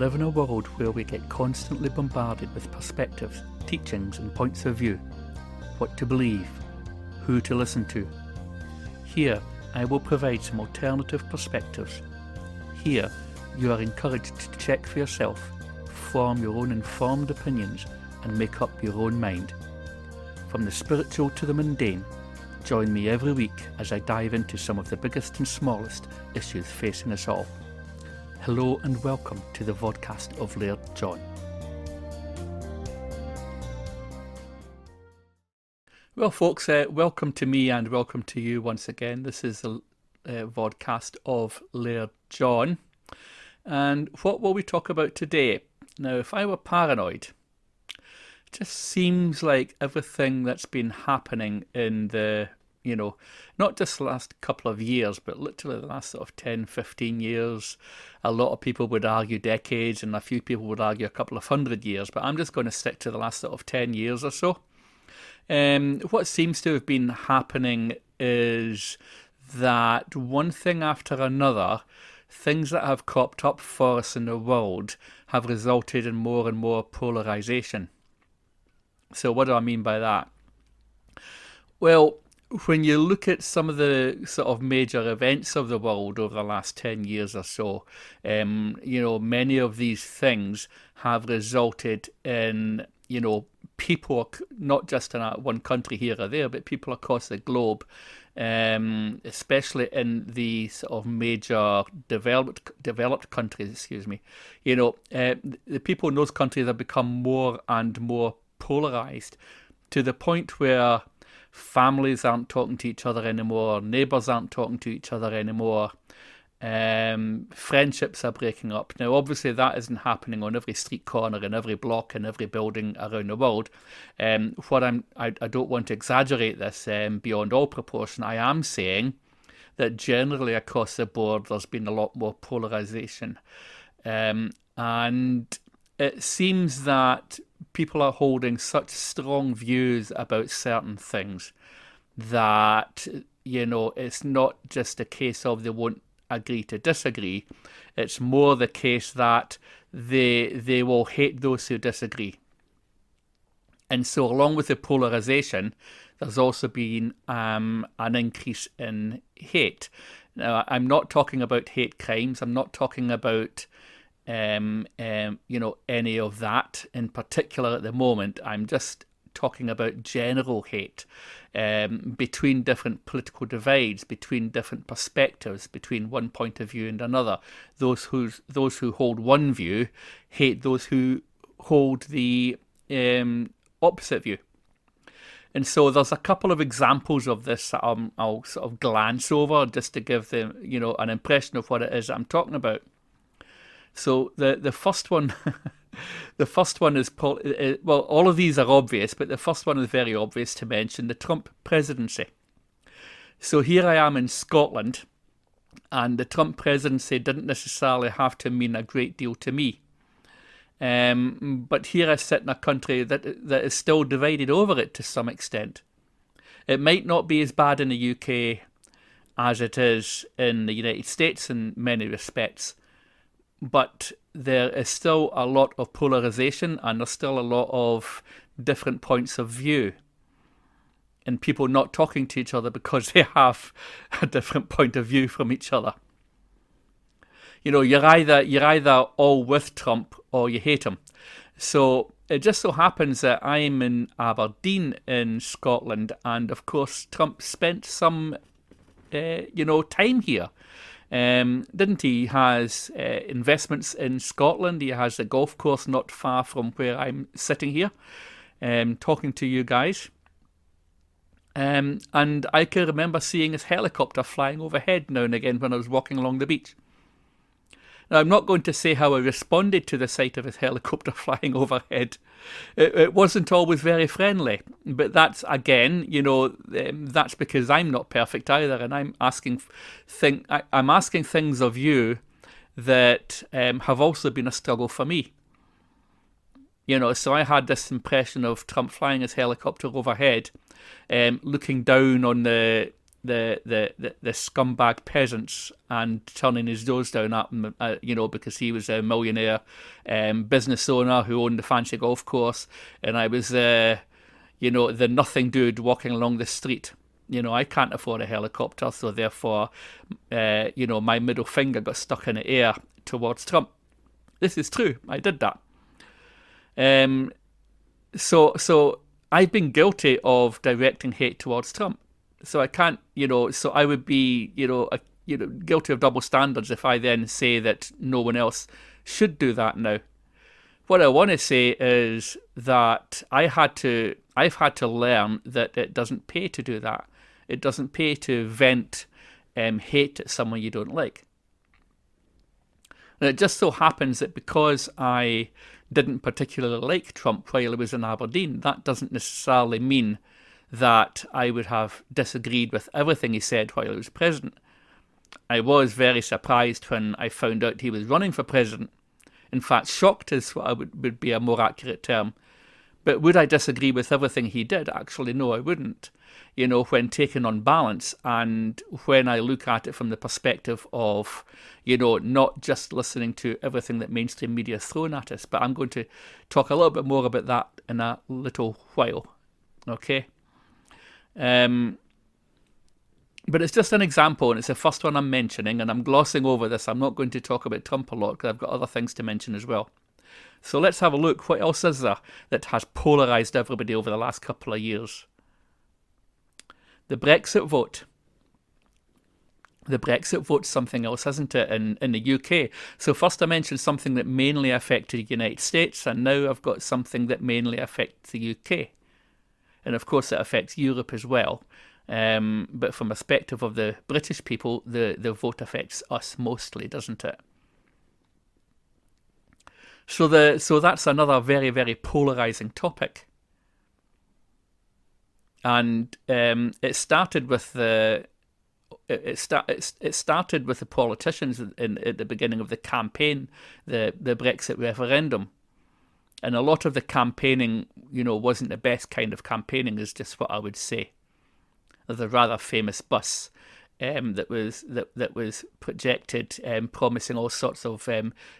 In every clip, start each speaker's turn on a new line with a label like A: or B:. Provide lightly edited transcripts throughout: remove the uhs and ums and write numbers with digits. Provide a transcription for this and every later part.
A: live in a world where we get constantly bombarded with perspectives, teachings and points of view. What to believe, who to listen to. Here, I will provide some alternative perspectives. Here, you are encouraged to check for yourself, form your own informed opinions and make up your own mind. From the spiritual to the mundane, join me every week as I dive into some of the biggest and smallest issues facing us all. Hello and welcome to the vodcast of Laird John. Well folks, welcome to me and welcome to you once again. This is the vodcast of Laird John. And what will we talk about today? Now, if I were paranoid, it just seems like everything that's been happening in the, not just the last couple of years, but literally the last sort of 10, 15 years. A lot of people would argue decades and a few people would argue a couple of 100 years, but I'm just going to stick to the last sort of 10 years or so. What seems to have been happening is that one thing after another, things that have cropped up for us in the world have resulted in more and more polarization. So what do I mean by that? Well, when you look at some of the sort of major events of the world over the last 10 years or so, many of these things have resulted in, people, not just in one country here or there, but people across the globe, especially in the sort of major developed countries, the people in those countries have become more and more polarized to the point where families aren't talking to each other anymore, neighbours aren't talking to each other anymore, friendships are breaking up. Now, obviously, that isn't happening on every street corner, in every block, in every building around the world. I don't want to exaggerate this beyond all proportion. I am saying that generally across the board, there's been a lot more polarization, and it seems that people are holding such strong views about certain things that, it's not just a case of they won't agree to disagree. It's more the case that they will hate those who disagree. And so along with the polarization, there's also been an increase in hate. Now, I'm not talking about hate crimes. I'm not talking about any of that in particular at the moment. I'm just talking about general hate between different political divides, between different perspectives, between one point of view and another. Those who hold one view hate those who hold the opposite view. And so there's a couple of examples of this that I'll sort of glance over just to give them, an impression of what it is I'm talking about. So the first one, is, all of these are obvious, but the first one is very obvious to mention, the Trump presidency. So here I am in Scotland, and the Trump presidency didn't necessarily have to mean a great deal to me. But here I sit in a country that is still divided over it to some extent. It might not be as bad in the UK as it is in the United States in many respects, but there is still a lot of polarization and there's still a lot of different points of view and people not talking to each other because they have a different point of view from each other. You're either all with Trump or you hate him. So it just so happens that I'm in Aberdeen in Scotland, and of course Trump spent some time here. Didn't he? He has investments in Scotland. He has a golf course not far from where I'm sitting here, talking to you guys. And I can remember seeing his helicopter flying overhead now and again when I was walking along the beach. Now, I'm not going to say how I responded to the sight of his helicopter flying overhead. It wasn't always very friendly, but that's, again, that's because I'm not perfect either, and I'm asking things of you that have also been a struggle for me. So I had this impression of Trump flying his helicopter overhead, looking down on the the scumbag peasants and turning his nose down at him, because he was a millionaire business owner who owned a fancy golf course, and I was, the nothing dude walking along the street. I can't afford a helicopter, so therefore, my middle finger got stuck in the air towards Trump. This is true. I did that. So I've been guilty of directing hate towards Trump. So I can't, so I would be, guilty of double standards if I then say that no one else should do that now. What I want to say is that I've had to learn that it doesn't pay to do that. It doesn't pay to vent hate at someone you don't like. And it just so happens that because I didn't particularly like Trump while he was in Aberdeen, that doesn't necessarily mean that I would have disagreed with everything he said while he was president. I was very surprised when I found out he was running for president. In fact, shocked is what would be a more accurate term. But would I disagree with everything he did? Actually, no, I wouldn't. When taken on balance, and when I look at it from the perspective of, not just listening to everything that mainstream media has thrown at us. But I'm going to talk a little bit more about that in a little while. Okay? But it's just an example, and it's the first one I'm mentioning, and I'm glossing over this. I'm not going to talk about Trump a lot because I've got other things to mention as well. So let's have a look. What else is there that has polarised everybody over the last couple of years? The Brexit vote. The Brexit vote's something else, isn't it, in the UK? So first I mentioned something that mainly affected the United States, and now I've got something that mainly affects the UK. And of course it affects Europe as well. But from the perspective of the British people, the vote affects us mostly, doesn't it? So that's another very, very polarising topic. And it started with the politicians at the beginning of the campaign, the Brexit referendum. And a lot of the campaigning, wasn't the best kind of campaigning, is just what I would say. There's a rather famous bus that was projected, promising all sorts of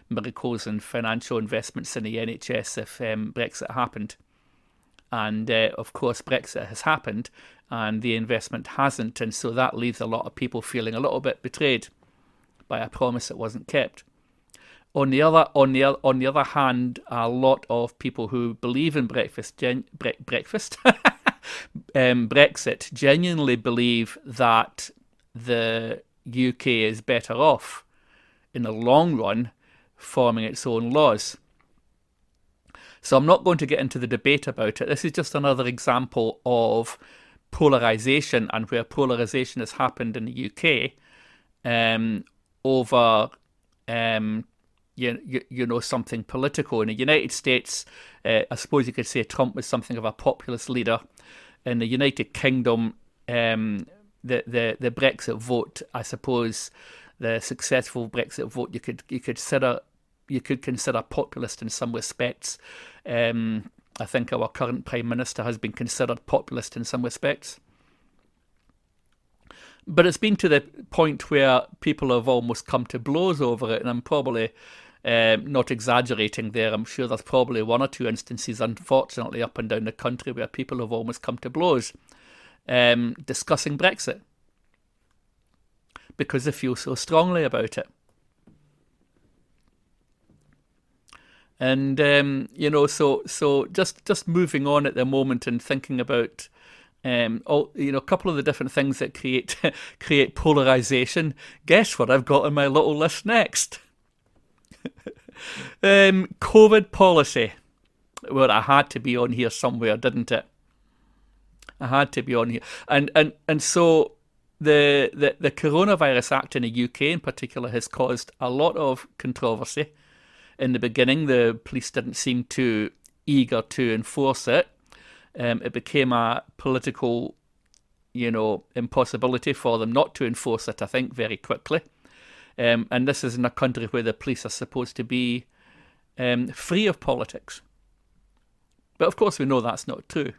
A: miracles and financial investments in the NHS if Brexit happened. And of course, Brexit has happened, and the investment hasn't, and so that leaves a lot of people feeling a little bit betrayed by a promise that wasn't kept. On the other hand, a lot of people who believe in Brexit genuinely believe that the UK is better off in the long run forming its own laws. So I'm not going to get into the debate about it. This is just another example of polarisation, and where polarisation has happened in the UK over something political. In the United States, I suppose you could say Trump was something of a populist leader. In the United Kingdom, the Brexit vote, I suppose, the successful Brexit vote, you could consider populist in some respects. I think our current Prime Minister has been considered populist in some respects. But it's been to the point where people have almost come to blows over it, and I'm probably not exaggerating there. I'm sure there's probably one or two instances, unfortunately, up and down the country where people have almost come to blows discussing Brexit because they feel so strongly about it. And so just moving on at the moment and thinking about a couple of the different things that create polarization. Guess what I've got on my little list next? COVID policy. Well, I had to be on here somewhere, didn't it? I had to be on here, and so the Coronavirus Act in the UK in particular has caused a lot of controversy. In the beginning, the police didn't seem too eager to enforce it. It became a political, impossibility for them not to enforce it, I think, very quickly. And this is in a country where the police are supposed to be free of politics. But of course, we know that's not true.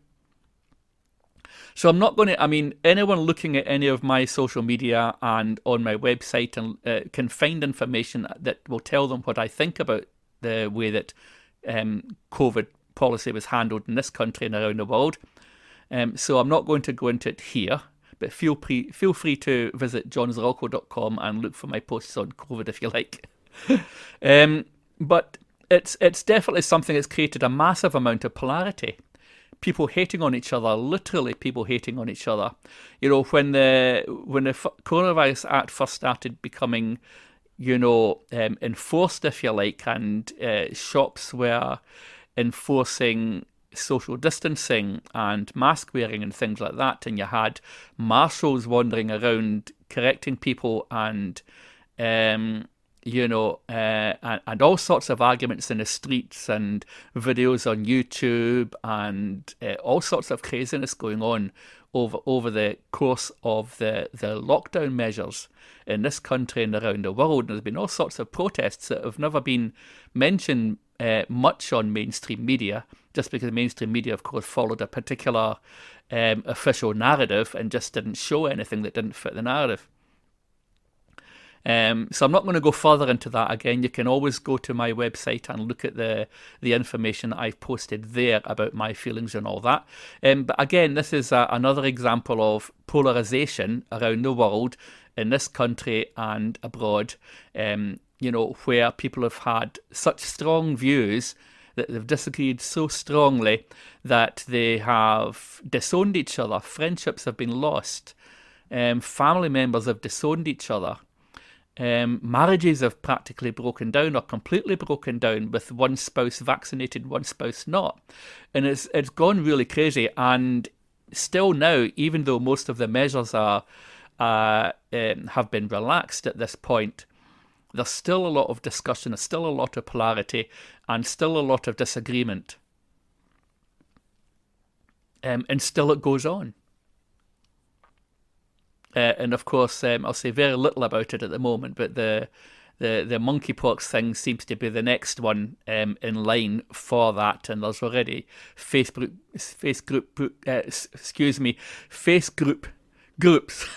A: So I'm not going to, I mean, anyone looking at any of my social media and on my website and can find information that will tell them what I think about the way that COVID policy was handled in this country and around the world. So I'm not going to go into it here, but feel free to visit johnsrocco.com and look for my posts on COVID if you like. But it's definitely something that's created a massive amount of polarity. People hating on each other, literally people hating on each other. You know, when the Coronavirus Act first started becoming, enforced, if you like, and shops were enforcing social distancing and mask wearing and things like that, and you had marshals wandering around correcting people and and all sorts of arguments in the streets and videos on YouTube and all sorts of craziness going on over the course of the lockdown measures in this country and around the world. And there's been all sorts of protests that have never been mentioned much on mainstream media, just because mainstream media, of course, followed a particular official narrative and just didn't show anything that didn't fit the narrative. So I'm not going to go further into that again. You can always go to my website and look at the information that I've posted there about my feelings and all that. But again, this is another example of polarization around the world, in this country and abroad, where people have had such strong views that they've disagreed so strongly that they have disowned each other. Friendships have been lost. Family members have disowned each other. Marriages have practically broken down or completely broken down, with one spouse vaccinated, one spouse not. And it's gone really crazy. And still now, even though most of the measures have been relaxed at this point, there's still a lot of discussion, there's still a lot of polarity, and still a lot of disagreement. And still it goes on. And of course, I'll say very little about it at the moment, but the monkeypox thing seems to be the next one in line for that. And there's already Facebook groups.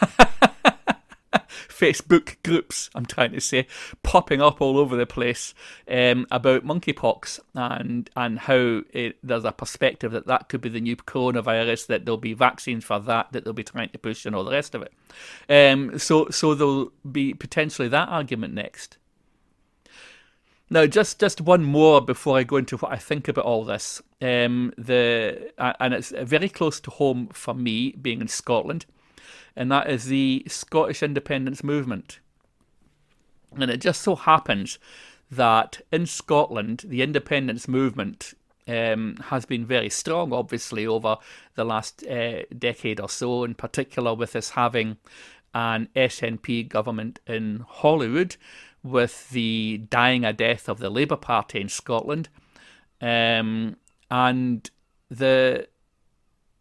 A: Facebook groups, I'm trying to say, popping up all over the place about monkeypox and how there's a perspective that could be the new coronavirus, that there'll be vaccines for that they'll be trying to push and all the rest of it. So there'll be potentially that argument next. Now, just one more before I go into what I think about all this. And it's very close to home for me, being in Scotland. And that is the Scottish independence movement. And it just so happens that in Scotland, the independence movement has been very strong, obviously, over the last decade or so, in particular with us having an SNP government in Holyrood, with the dying a death of the Labour Party in Scotland. And the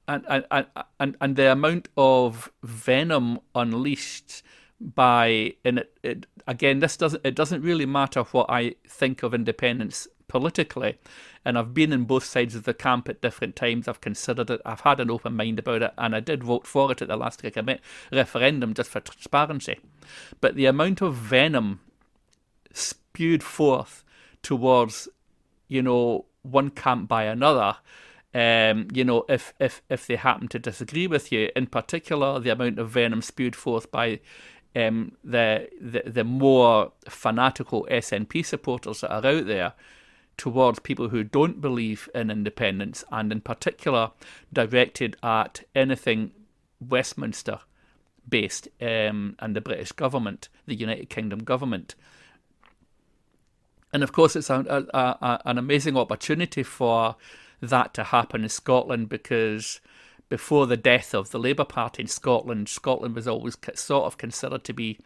A: amount of venom unleashed by, and it again, it doesn't really matter what I think of independence politically, and I've been in both sides of the camp at different times. I've considered it, I've had an open mind about it, and I did vote for it at the last referendum just for transparency. But the amount of venom spewed forth towards, one camp by another, if they happen to disagree with you, in particular, the amount of venom spewed forth by the more fanatical SNP supporters that are out there towards people who don't believe in independence, and in particular directed at anything Westminster based and the British government, the United Kingdom government. And of course, it's an amazing opportunity for that to happen in Scotland, because before the death of the Labour Party in Scotland, Scotland was always sort of considered to be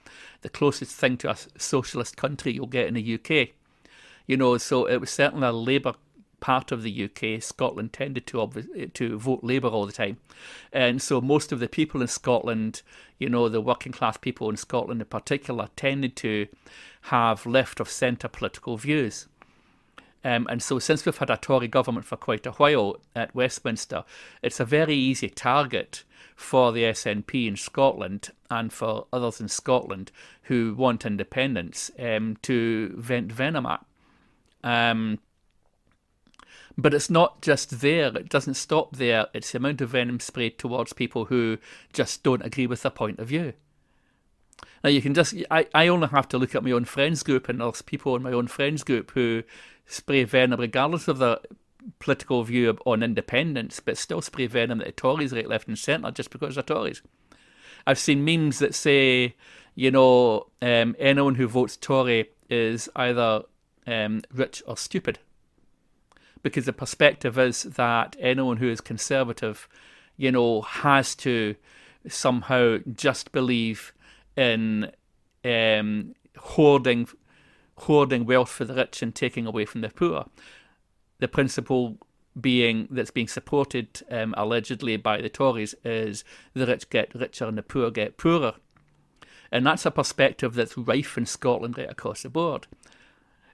A: the closest thing to a socialist country you'll get in the UK. So it was certainly a Labour part of the UK. Scotland tended to vote Labour all the time. And so most of the people in Scotland, the working class people in Scotland in particular, tended to have left of centre political views. And so since we've had a Tory government for quite a while at Westminster, it's a very easy target for the SNP in Scotland and for others in Scotland who want independence to vent venom at. But it's not just there. It doesn't stop there. It's the amount of venom sprayed towards people who just don't agree with their point of view. Now you can just, I only have to look at my own friends group, and there's people in my own friends group who spray venom regardless of their political view on independence, but still spray venom at the Tories right, left and centre just because they're Tories. I've seen memes that say, anyone who votes Tory is either rich or stupid. Because the perspective is that anyone who is conservative, has to somehow just believe in hoarding wealth for the rich and taking away from the poor. The principle that's being supported allegedly by the Tories is the rich get richer and the poor get poorer. And that's a perspective that's rife in Scotland right across the board.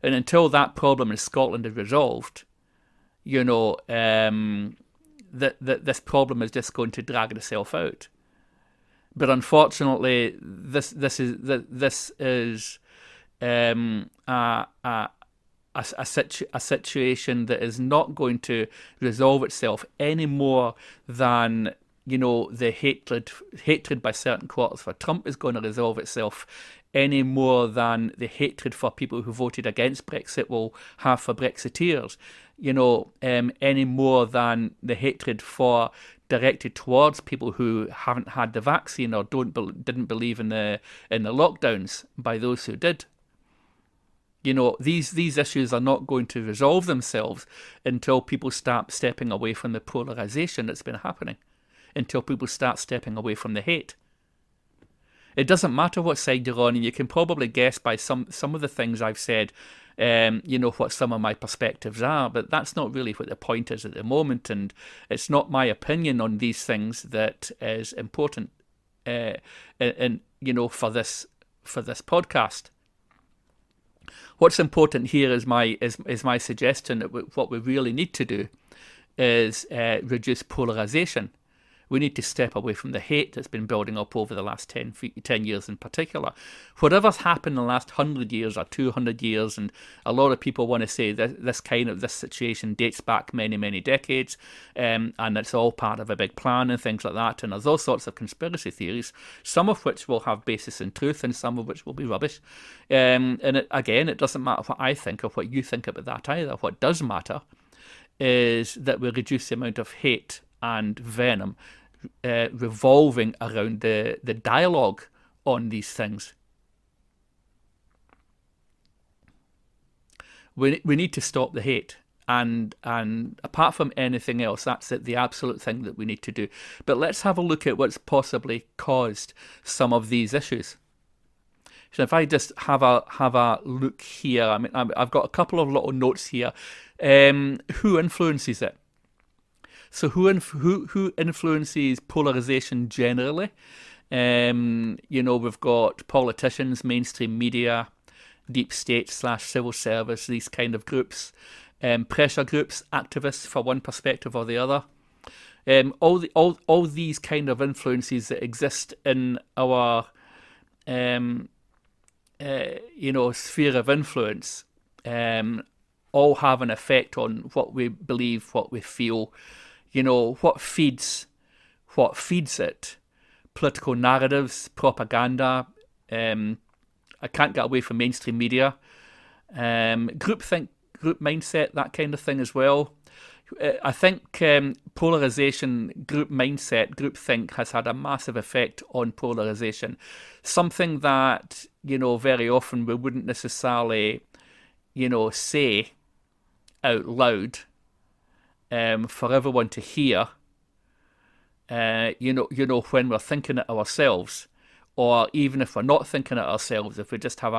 A: And until that problem in Scotland is resolved, this problem is just going to drag itself out. But unfortunately, this is a situation that is not going to resolve itself any more than the hatred by certain quarters for Trump is going to resolve itself any more than the hatred for people who voted against Brexit will have for Brexiteers. Any more than the hatred directed towards people who haven't had the vaccine or didn't believe in the lockdowns by those who did. These issues are not going to resolve themselves until people start stepping away from the polarization that's been happening, until people start stepping away from the hate. It doesn't matter what side you're on, and you can probably guess by some of the things I've said, what some of my perspectives are, but that's not really what the point is at the moment, and it's not my opinion on these things that is important, for this podcast. What's important here is my suggestion that what we really need to do is reduce polarization. We need to step away from the hate that's been building up over the last 10 years in particular. Whatever's happened in the last 100 years or 200 years, and a lot of people want to say that this situation dates back many, many decades, and it's all part of a big plan and things like that, and there's all sorts of conspiracy theories, some of which will have basis in truth and some of which will be rubbish. And it doesn't matter what I think or what you think about that either. What does matter is that we reduce the amount of hate and venom revolving around the dialogue on these things. We need to stop the hate, and apart from anything else, that's the absolute thing that we need to do. But let's have a look at what's possibly caused some of these issues. So if I just have a look here, I mean, I've got a couple of little notes here. Who influences it? So who influences polarization generally? We've got politicians, mainstream media, deep state / civil service, these kind of groups, pressure groups, activists for one perspective or the other. All these kind of influences that exist in our sphere of influence all have an effect on what we believe, what we feel. What feeds it? Political narratives, propaganda. I can't get away from mainstream media. Groupthink, group mindset, that kind of thing as well. I think polarization, group mindset, groupthink has had a massive effect on polarization. Something that, very often we wouldn't necessarily, say out loud. For everyone to hear, when we're thinking it ourselves, or even if we're not thinking it ourselves, if we just have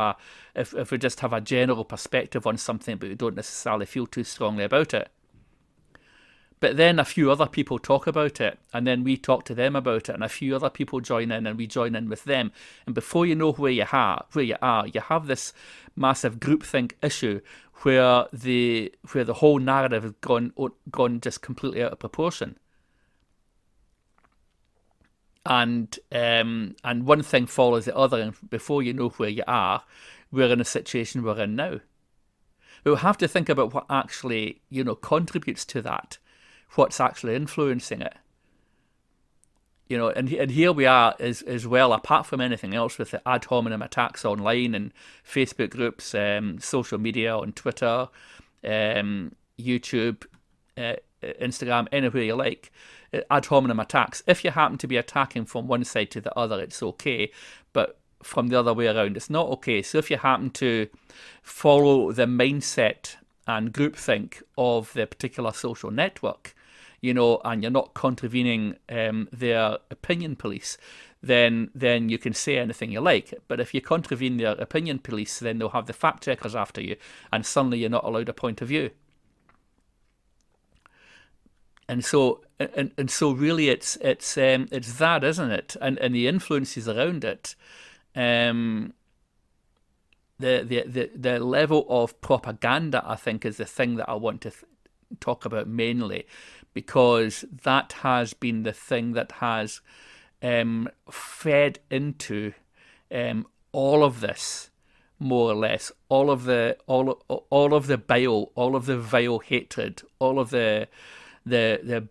A: a general perspective on something, but we don't necessarily feel too strongly about it. But then a few other people talk about it, and then we talk to them about it, and a few other people join in, and we join in with them. And before you know where you are, you have this massive groupthink issue where the whole narrative has gone just completely out of proportion. and one thing follows the other, and before you know where you are, we're in a situation we're in now. We'll have to think about what actually, contributes to that, what's actually influencing it. And here we are as well, apart from anything else, with the ad hominem attacks online and Facebook groups, social media on Twitter, YouTube, Instagram, anywhere you like, ad hominem attacks. If you happen to be attacking from one side to the other, it's okay, but from the other way around, it's not okay. So if you happen to follow the mindset and groupthink of the particular social network, and you're not contravening their opinion police, then you can say anything you like. But if you contravene their opinion police, then they'll have the fact checkers after you, and suddenly you're not allowed a point of view. And so really, it's that, isn't it? And the influences around it, the level of propaganda, I think, is the thing that I want to talk about mainly, because that has been the thing that has fed into all of this, more or less, all of the bile, all of the vile hatred, all of the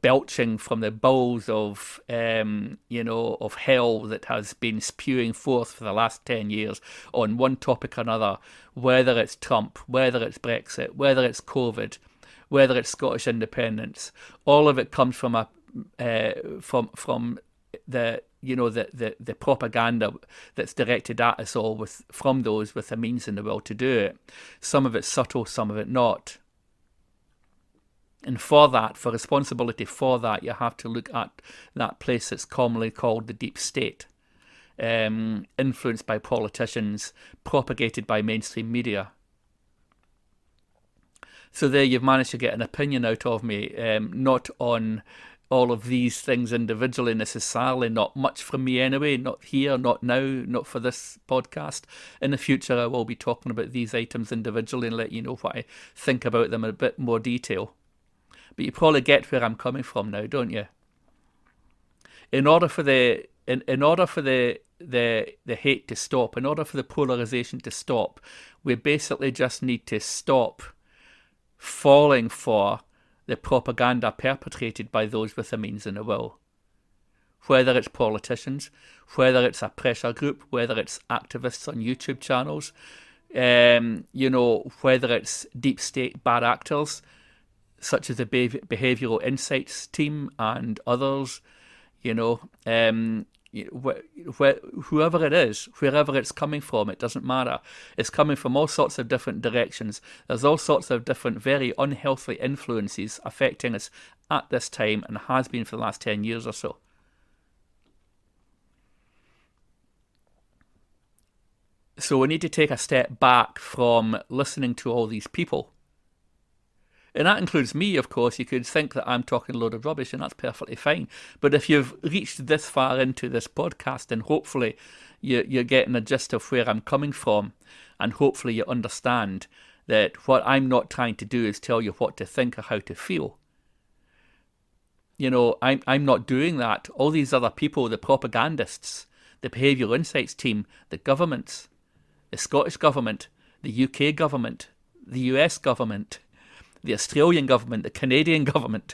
A: belching from the bowls of of hell that has been spewing forth for the last 10 years on one topic or another, whether it's Trump, whether it's Brexit, whether it's COVID, whether it's Scottish independence. All of it comes from the propaganda that's directed at us all from those with the means and the will to do it. Some of it's subtle, some of it not. And for responsibility for that, you have to look at that place that's commonly called the deep state, influenced by politicians, propagated by mainstream media. So there you've managed to get an opinion out of me, not on all of these things individually necessarily, not much from me anyway, not here, not now, not for this podcast. In the future, I will be talking about these items individually and let you know what I think about them in a bit more detail. But you probably get where I'm coming from now, don't you? In order for the hate to stop, in order for the polarization to stop, we basically just need to stop falling for the propaganda perpetrated by those with the means and the will. Whether it's politicians, whether it's a pressure group, whether it's activists on YouTube channels, whether it's deep state bad actors, such as the Behavioural Insights team and others, whoever it is, wherever it's coming from, it doesn't matter. It's coming from all sorts of different directions. There's all sorts of different very unhealthy influences affecting us at this time, and has been for the last 10 years or so. So we need to take a step back from listening to all these people. And that includes me, of course. You could think that I'm talking a load of rubbish, and that's perfectly fine. But if you've reached this far into this podcast, then hopefully you're getting a gist of where I'm coming from, and hopefully you understand that what I'm not trying to do is tell you what to think or how to feel. I'm not doing that. All these other people, the propagandists, the Behavioural Insights team, the governments, the Scottish government, the UK government, the US government, the Australian government, the Canadian government,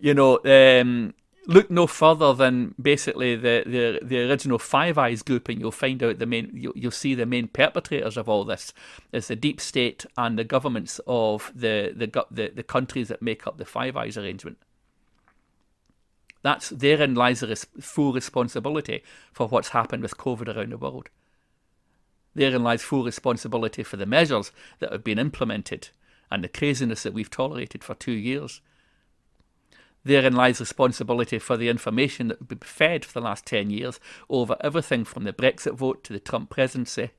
A: look no further than basically the original Five Eyes group, and you'll find out you'll see the main perpetrators of all this is the deep state and the governments of the countries that make up the Five Eyes arrangement. Therein lies the full responsibility for what's happened with COVID around the world. Therein lies full responsibility for the measures that have been implemented and the craziness that we've tolerated for 2 years. Therein lies responsibility for the information that we've been fed for the last 10 years over everything from the Brexit vote to the Trump presidency.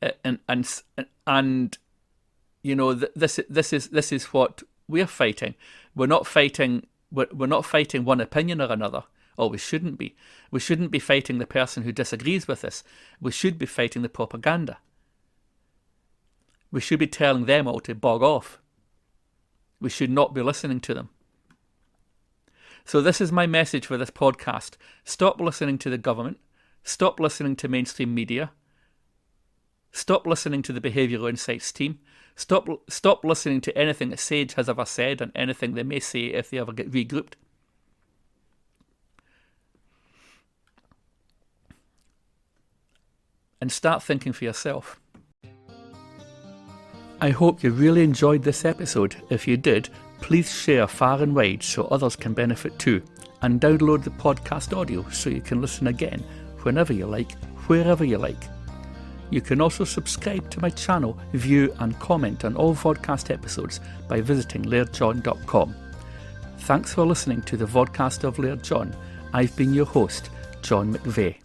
A: This is what we're fighting. We're not fighting one opinion or another. Or we shouldn't be. We shouldn't be fighting the person who disagrees with us. We should be fighting the propaganda. We should be telling them all to bog off. We should not be listening to them. So this is my message for this podcast. Stop listening to the government. Stop listening to mainstream media. Stop listening to the Behavioural Insights team. Stop listening to anything that Sage has ever said and anything they may say if they ever get regrouped. And start thinking for yourself. I hope you really enjoyed this episode. If you did, please share far and wide so others can benefit too. And download the podcast audio so you can listen again whenever you like, wherever you like. You can also subscribe to my channel, view and comment on all vodcast episodes by visiting lairdjohn.com. Thanks for listening to the vodcast of Laird John. I've been your host, John McVey.